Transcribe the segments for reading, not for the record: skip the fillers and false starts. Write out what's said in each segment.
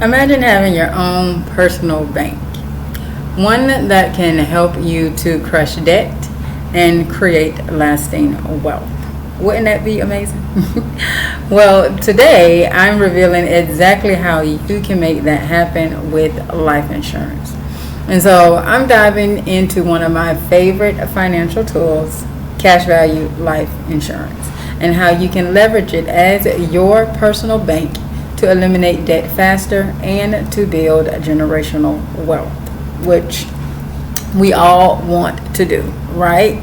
Imagine having your own personal bank, one that can help you to crush debt and create lasting wealth. Wouldn't that be amazing? Well, today I'm revealing exactly how you can make that happen with life insurance. And so I'm diving into one of my favorite financial tools, cash value life insurance, and how you can leverage it as your personal bank to eliminate debt faster and to build generational wealth, which we all want to do, right?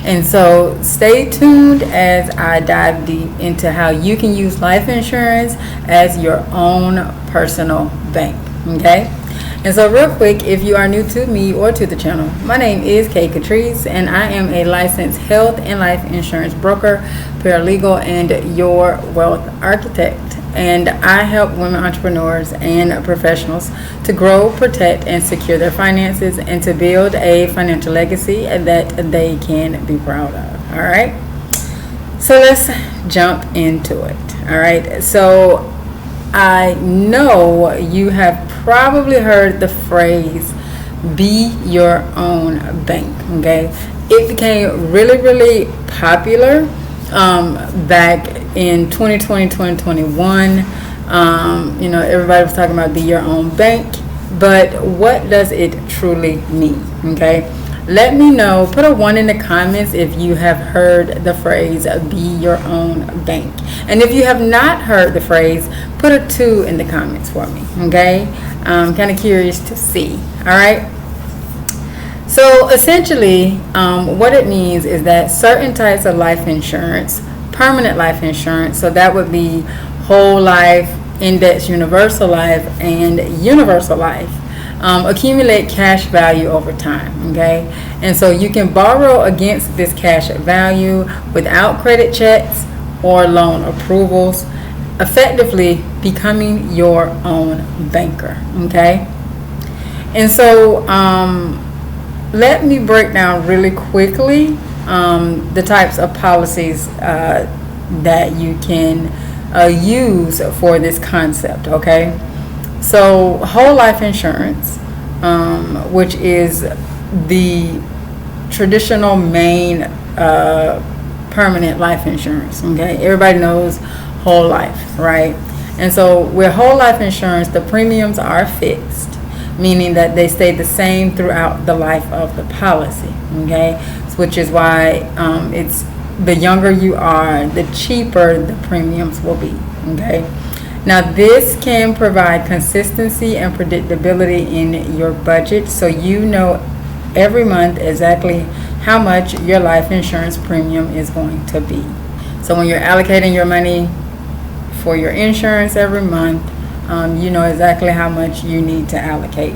And so stay tuned as I dive deep into how you can use life insurance as your own personal bank, okay? And so real quick, if you are new to me or to the channel, my name is Katrice, and I am a licensed health and life insurance broker, paralegal, and your wealth architect. And I help women entrepreneurs and professionals to grow, protect, and secure their finances and to build a financial legacy that they can be proud of. All right. So let's jump into it. All right. So I know you have probably heard the phrase, be your own bank. Okay. It became really popular back in 2020, 2021. Everybody was talking about be your own bank, but what does it truly mean? Okay, let me know. Put a 1 in the comments if you have heard the phrase be your own bank, and if you have not heard the phrase, put a 2 in the comments for me. Okay, I'm kind of curious to see. All right. So essentially, what it means is that certain types of life insurance, permanent life insurance, so that would be whole life, index universal life, and universal life, accumulate cash value over time, okay? And so you can borrow against this cash value without credit checks or loan approvals, effectively becoming your own banker, okay? And so let me break down really quickly the types of policies that you can use for this concept, okay? So whole life insurance, which is the traditional main permanent life insurance, okay? Everybody knows whole life, right? And so with whole life insurance, the premiums are fixed, meaning that they stay the same throughout the life of the policy, okay? Which is why it's the younger you are, the cheaper the premiums will be, okay? Now this can provide consistency and predictability in your budget, so you know every month exactly how much your life insurance premium is going to be. So when you're allocating your money for your insurance every month, you know exactly how much you need to allocate,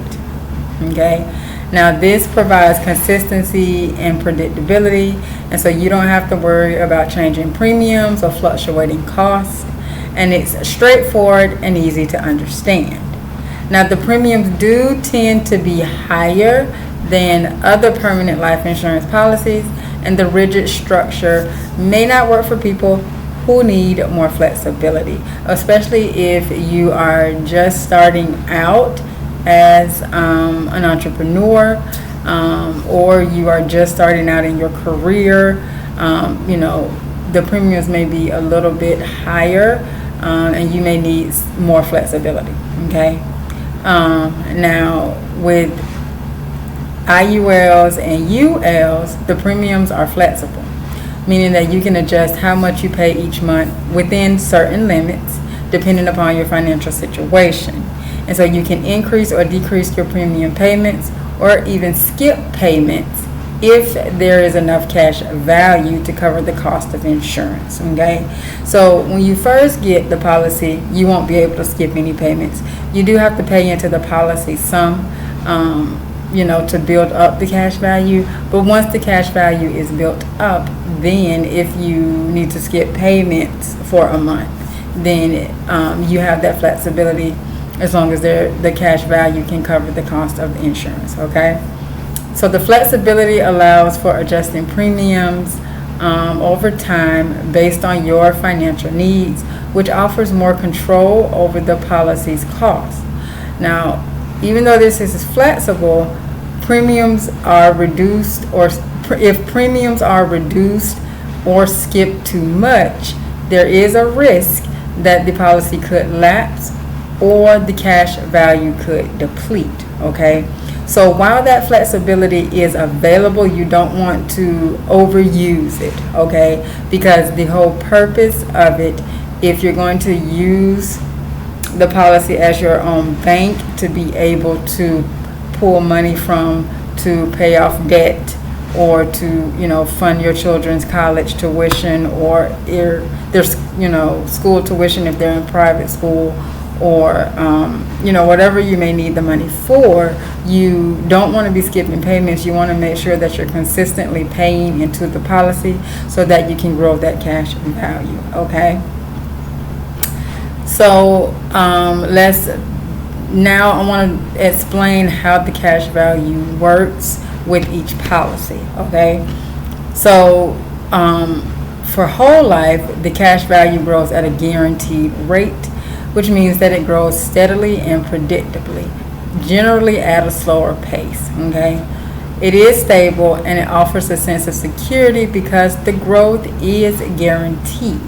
okay? Now this provides consistency and predictability, and so you don't have to worry about changing premiums or fluctuating costs, and it's straightforward and easy to understand. Now the premiums do tend to be higher than other permanent life insurance policies, and the rigid structure may not work for people who need more flexibility, especially if you are just starting out as an entrepreneur, or you are just starting out in your career. The premiums may be a little bit higher, and you may need more flexibility, okay? Now with IULs and ULs, the premiums are flexible, meaning that you can adjust how much you pay each month within certain limits depending upon your financial situation. And so you can increase or decrease your premium payments or even skip payments if there is enough cash value to cover the cost of insurance, okay? So when you first get the policy, you won't be able to skip any payments. You do have to pay into the policy some, to build up the cash value. But once the cash value is built up, then if you need to skip payments for a month, then you have that flexibility as long as the cash value can cover the cost of the insurance, okay? So the flexibility allows for adjusting premiums over time based on your financial needs, which offers more control over the policy's cost. Now, even though this is flexible, premiums are reduced, or if premiums are reduced or skip too much, there is a risk that the policy could lapse or the cash value could deplete. Okay, so while that flexibility is available, you don't want to overuse it. Okay, because the whole purpose of it, if you're going to use the policy as your own bank to be able to pull money from to pay off debt, or to fund your children's college tuition, or their school tuition if they're in private school, or whatever you may need the money for, you don't want to be skipping payments. You want to make sure that you're consistently paying into the policy so that you can grow that cash value. Okay, so now I want to explain how the cash value works with each policy. Okay, so for whole life, the cash value grows at a guaranteed rate, which means that it grows steadily and predictably, generally at a slower pace. Okay, it is stable and it offers a sense of security because the growth is guaranteed.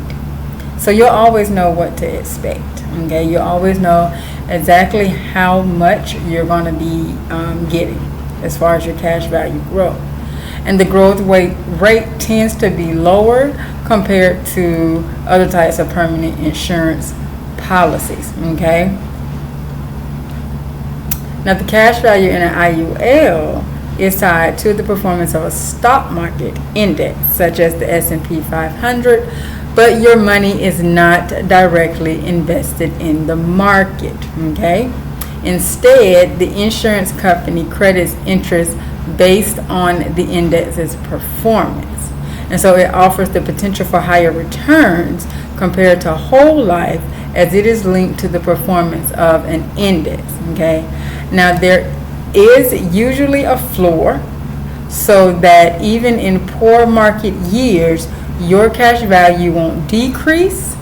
So you'll always know what to expect. Okay, you always know exactly how much you're going to be getting as far as your cash value growth. And the growth rate tends to be lower compared to other types of permanent insurance policies. Okay, now the cash value in an IUL is tied to the performance of a stock market index such as the S&P 500, but your money is not directly invested in the market. Okay, instead, the insurance company credits interest based on the index's performance, and so it offers the potential for higher returns compared to whole life, as it is linked to the performance of an index. Okay, now there is usually a floor, so that even in poor market years, your cash value won't decrease.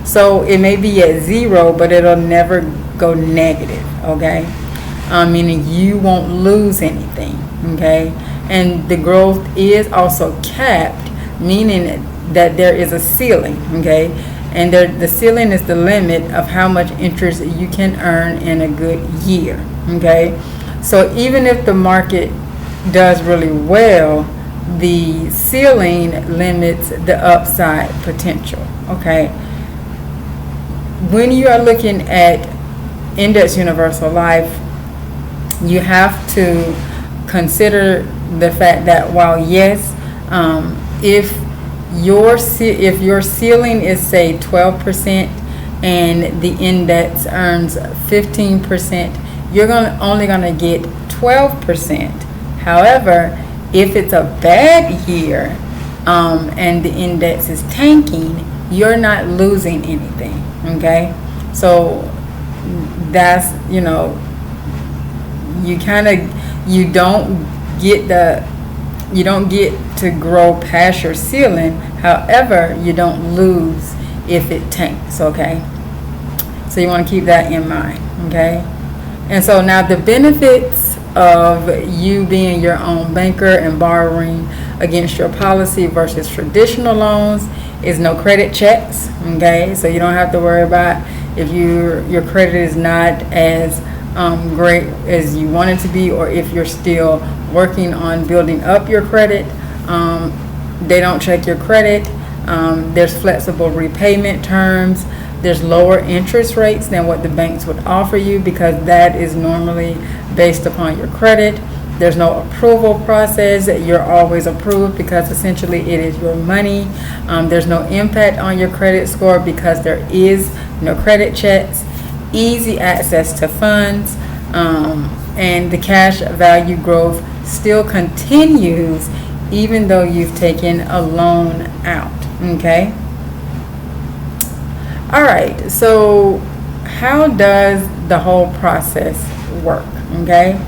So it may be at zero, but it'll never go negative. Okay, meaning you won't lose anything. Okay, and the growth is also capped, meaning that there is a ceiling. Okay, and the ceiling is the limit of how much interest you can earn in a good year. Okay, so even if the market does really well, the ceiling limits the upside potential. Okay, when you are looking at index universal life, you have to consider the fact that while yes, if your ceiling is say 12% and the index earns 15%, you're only gonna get 12%. However, if it's a bad year and the index is tanking, you're not losing anything. Okay, so that's you don't get to grow past your ceiling. However, you don't lose if it tanks. Okay, so you want to keep that in mind. Okay, and so now the benefits of you being your own banker and borrowing against your policy versus traditional loans is no credit checks. Okay, so you don't have to worry about if your credit is not as great as you want it to be, or if you're still working on building up your credit. They don't check your credit. There's flexible repayment terms. There's lower interest rates than what the banks would offer you, because that is normally based upon your credit. There's no approval process. You're always approved because essentially it is your money. There's no impact on your credit score because there is no credit checks. Easy access to funds, and the cash value growth still continues even though you've taken a loan out. Okay. All right. So how does the whole process work? Okay.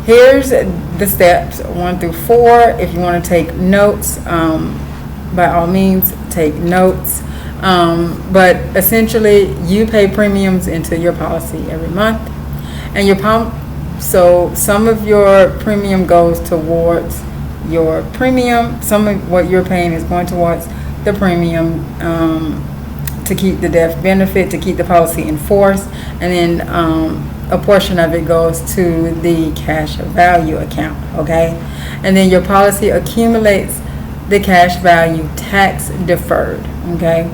Here's the steps 1 through 4. If you want to take notes, by all means, take notes. But essentially, you pay premiums into your policy every month, and so some of your premium goes towards your premium. Some of what you're paying is going towards the premium, to keep the death benefit, to keep the policy in force, and then a portion of it goes to the cash value account, okay? And then your policy accumulates the cash value tax deferred, okay?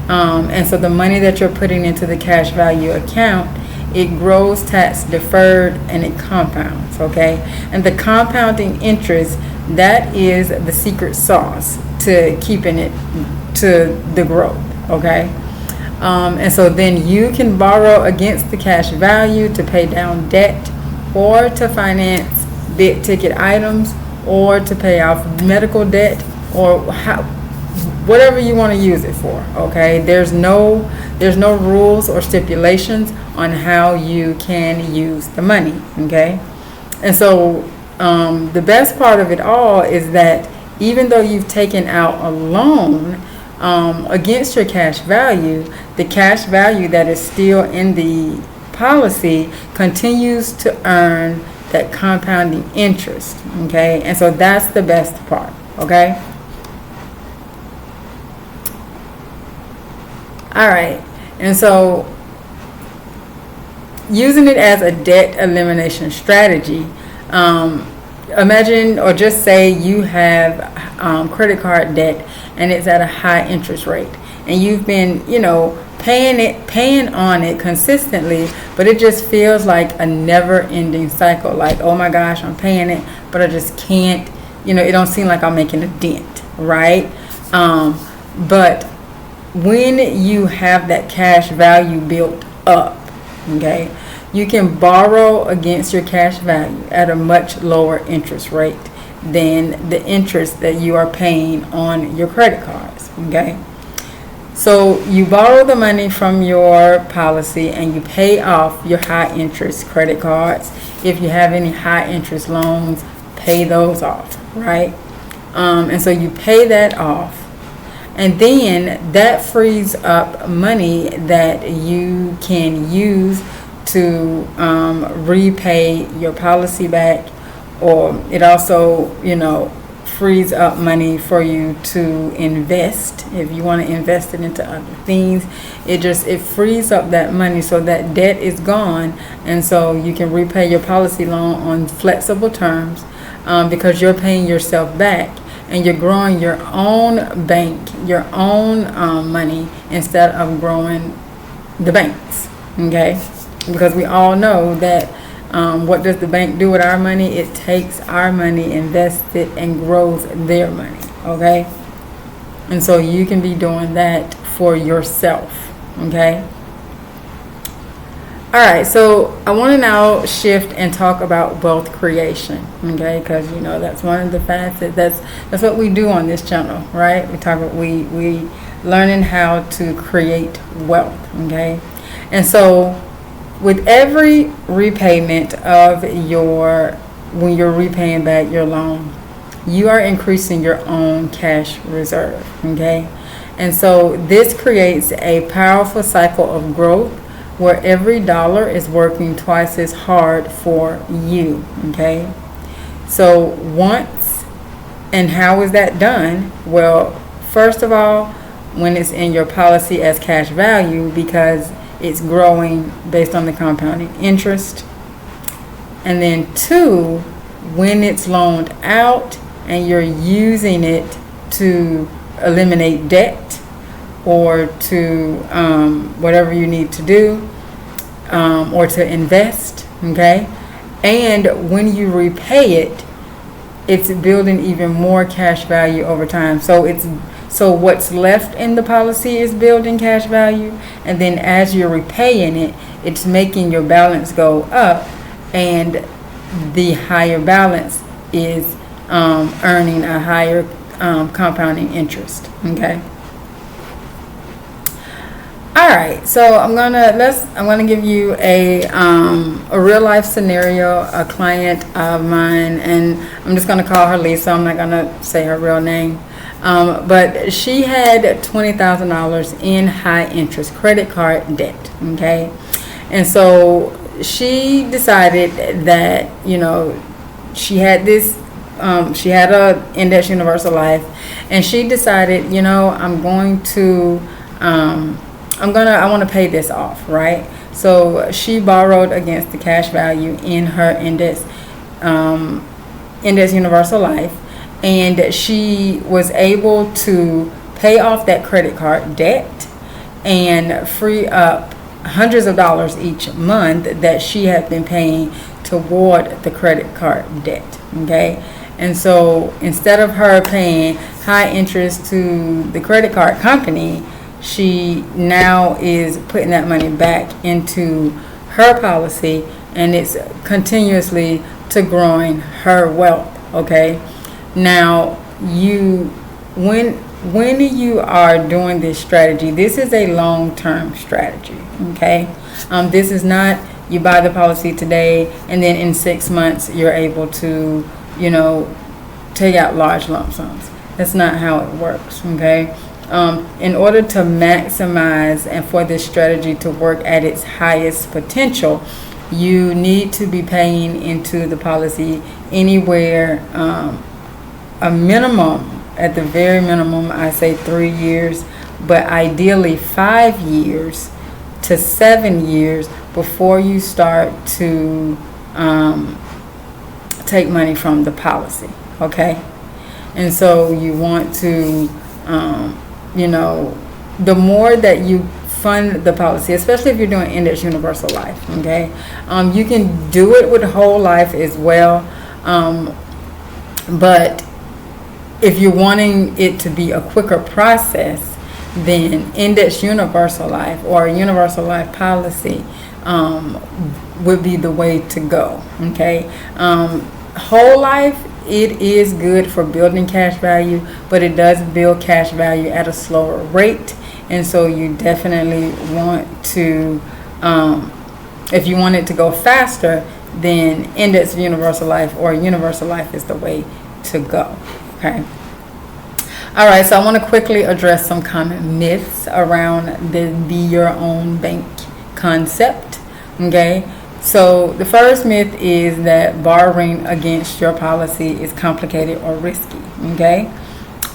And so the money that you're putting into the cash value account, it grows tax deferred and it compounds, okay? And the compounding interest, that is the secret sauce to keeping it to the growth, okay? And so then you can borrow against the cash value to pay down debt, or to finance big ticket items, or to pay off medical debt, or whatever you want to use it for, okay? There's no rules or stipulations on how you can use the money, okay? And so the best part of it all is that even though you've taken out a loan against your cash value, the cash value that is still in the policy continues to earn that compounding interest, okay? And so that's the best part, okay? All right, and so using it as a debt elimination strategy, imagine, or just say you have credit card debt and it's at a high interest rate, and you've been, paying on it consistently, but it just feels like a never-ending cycle. Like, oh my gosh, I'm paying it, but I just can't, it don't seem like I'm making a dent, right? But when you have that cash value built up, okay, you can borrow against your cash value at a much lower interest rate than the interest that you are paying on your credit cards, okay? So you borrow the money from your policy and you pay off your high interest credit cards. If you have any high interest loans, pay those off, right? And so you pay that off, and then that frees up money that you can use to repay your policy back, or it also, frees up money for you to invest. If you want to invest it into other things, it frees up that money, so that debt is gone, and so you can repay your policy loan on flexible terms, because you're paying yourself back and you're growing your own bank, your own money, instead of growing the banks, okay? Because we all know that what does the bank do with our money? It takes our money, invests it, and grows their money, okay? And so you can be doing that for yourself, okay? All right, so I want to now shift and talk about wealth creation, okay? Because that's one of the facets. That's what we do on this channel, right? We learning how to create wealth, okay? And so with every repayment of when you're repaying back your loan, you are increasing your own cash reserve, okay? And so this creates a powerful cycle of growth where every dollar is working twice as hard for you, okay? So and how is that done? Well, first of all, when it's in your policy as cash value, because it's growing based on the compounding interest. And then 2, when it's loaned out and you're using it to eliminate debt, or to whatever you need to do, or to invest, okay? And when you repay it, it's building even more cash value over time. So what's left in the policy is building cash value, and then as you're repaying it, it's making your balance go up, and the higher balance is earning a higher compounding interest, okay? All right, so I'm gonna give you a real life scenario. A client of mine, and I'm just gonna call her Lisa. I'm not gonna say her real name. But she had $20,000 in high interest credit card debt. Okay. And so she decided that, she had this, she had a index universal life, and she decided, I want to pay this off, right? So she borrowed against the cash value in her index universal life, and she was able to pay off that credit card debt and free up hundreds of dollars each month that she had been paying toward the credit card debt. Okay. And so instead of her paying high interest to the credit card company, she now is putting that money back into her policy, and it's continuously to growing her wealth. Okay. Now, when you are doing this strategy, this is a long-term strategy. Okay. This is not you buy the policy today and then in 6 months you're able to, take out large lump sums. That's not how it works. Okay. In order to maximize and for this strategy to work at its highest potential, you need to be paying into the policy anywhere, a minimum, at the very minimum, I say 3 years, but ideally 5 years to 7 years before you start to take money from the policy. Okay. And so you want to, the more that you fund the policy, especially if you're doing index universal life. Okay. You can do it with whole life as well. But if you're wanting it to be a quicker process, then index universal life or a universal life policy would be the way to go. Okay. Whole life, it is good for building cash value, but it does build cash value at a slower rate. And so you definitely want to, if you want it to go faster, then index universal life or universal life is the way to go. Okay. All right. So I want to quickly address some common myths around the be your own bank concept. Okay. So the first myth is that borrowing against your policy is complicated or risky. Okay.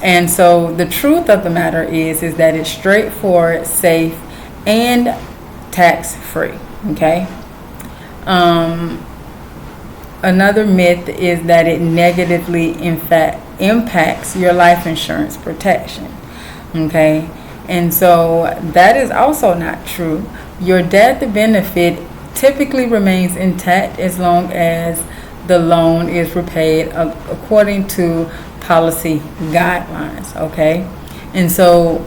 And so the truth of the matter is that it's straightforward, safe, and tax-free. Okay. Another myth is that it negatively impacts your life insurance protection. Okay. And so that is also not true. Your death benefit typically remains intact as long as the loan is repaid according to policy guidelines. Okay. And so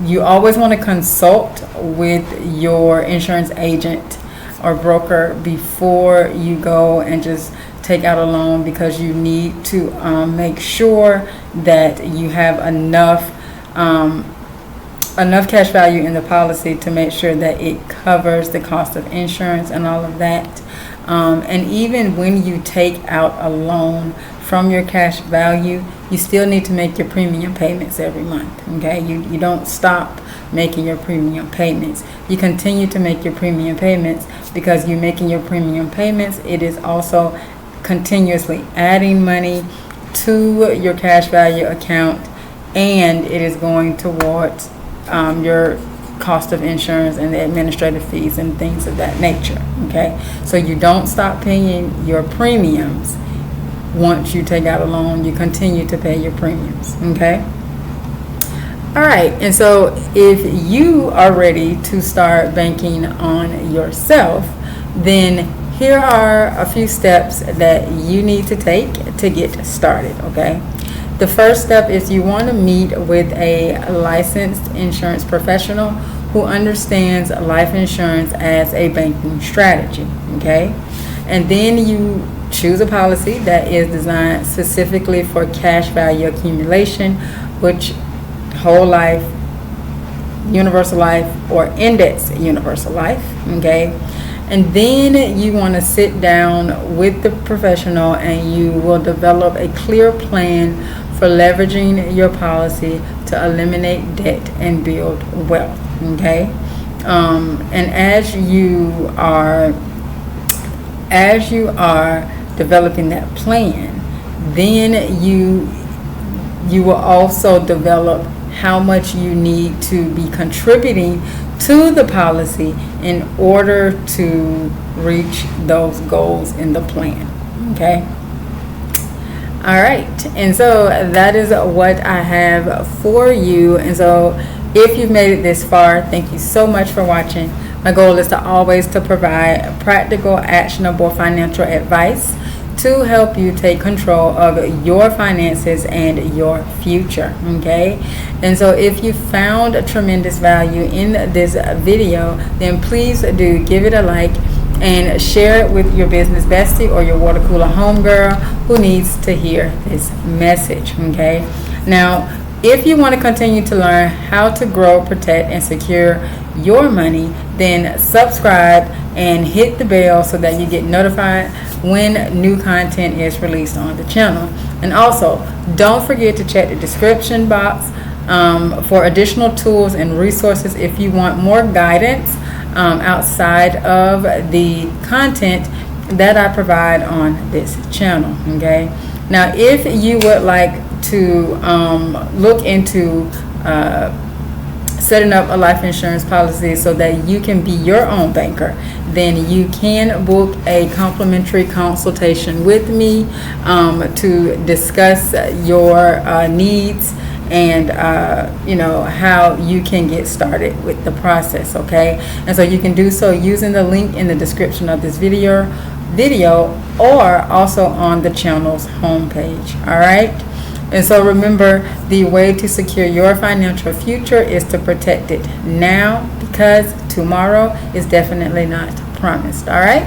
you always want to consult with your insurance agent or broker before you go and just take out a loan, because you need to make sure that you have enough cash value in the policy to make sure that it covers the cost of insurance and all of that. And even when you take out a loan from your cash value, you still need to make your premium payments every month. Okay, you don't stop making your premium payments. You continue to make your premium payments, because you're making your premium payments. It is also continuously adding money to your cash value account, and it is going towards your cost of insurance and the administrative fees and things of that nature. Okay, so you don't stop paying your premiums. Once you take out a loan, you continue to pay your premiums. Okay. All right. And so if you are ready to start banking on yourself, then here are a few steps that you need to take to get started. Okay. The first step is you want to meet with a licensed insurance professional who understands life insurance as a banking strategy. Okay. And then you choose a policy that is designed specifically for cash value accumulation, which whole life, universal life, or index universal life. Okay. And then you want to sit down with the professional and you will develop a clear plan for leveraging your policy to eliminate debt and build wealth. Okay. And as you are developing that plan, then you will also develop how much you need to be contributing to the policy in order to reach those goals in the plan. Okay. All right. And so that is what I have for you. And so if you've made it this far, thank you so much for watching. My goal is to always provide practical, actionable financial advice to help you take control of your finances and your future. Okay. And so if you found a tremendous value in this video, then please do give it a like and share it with your business bestie or your water cooler homegirl who needs to hear this message. Okay. Now, if you want to continue to learn how to grow, protect, and secure your money, then subscribe and hit the bell so that you get notified when new content is released on the channel. And also, don't forget to check the description box for additional tools and resources if you want more guidance outside of the content that I provide on this channel. Okay. Now, if you would like to look into setting up a life insurance policy so that you can be your own banker, then you can book a complimentary consultation with me to discuss your needs and how you can get started with the process. Okay. And so you can do so using the link in the description of this video or also on the channel's homepage. All right. And so remember, the way to secure your financial future is to protect it now, because tomorrow is definitely not promised. All right.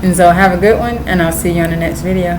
And so have a good one, and I'll see you on the next video.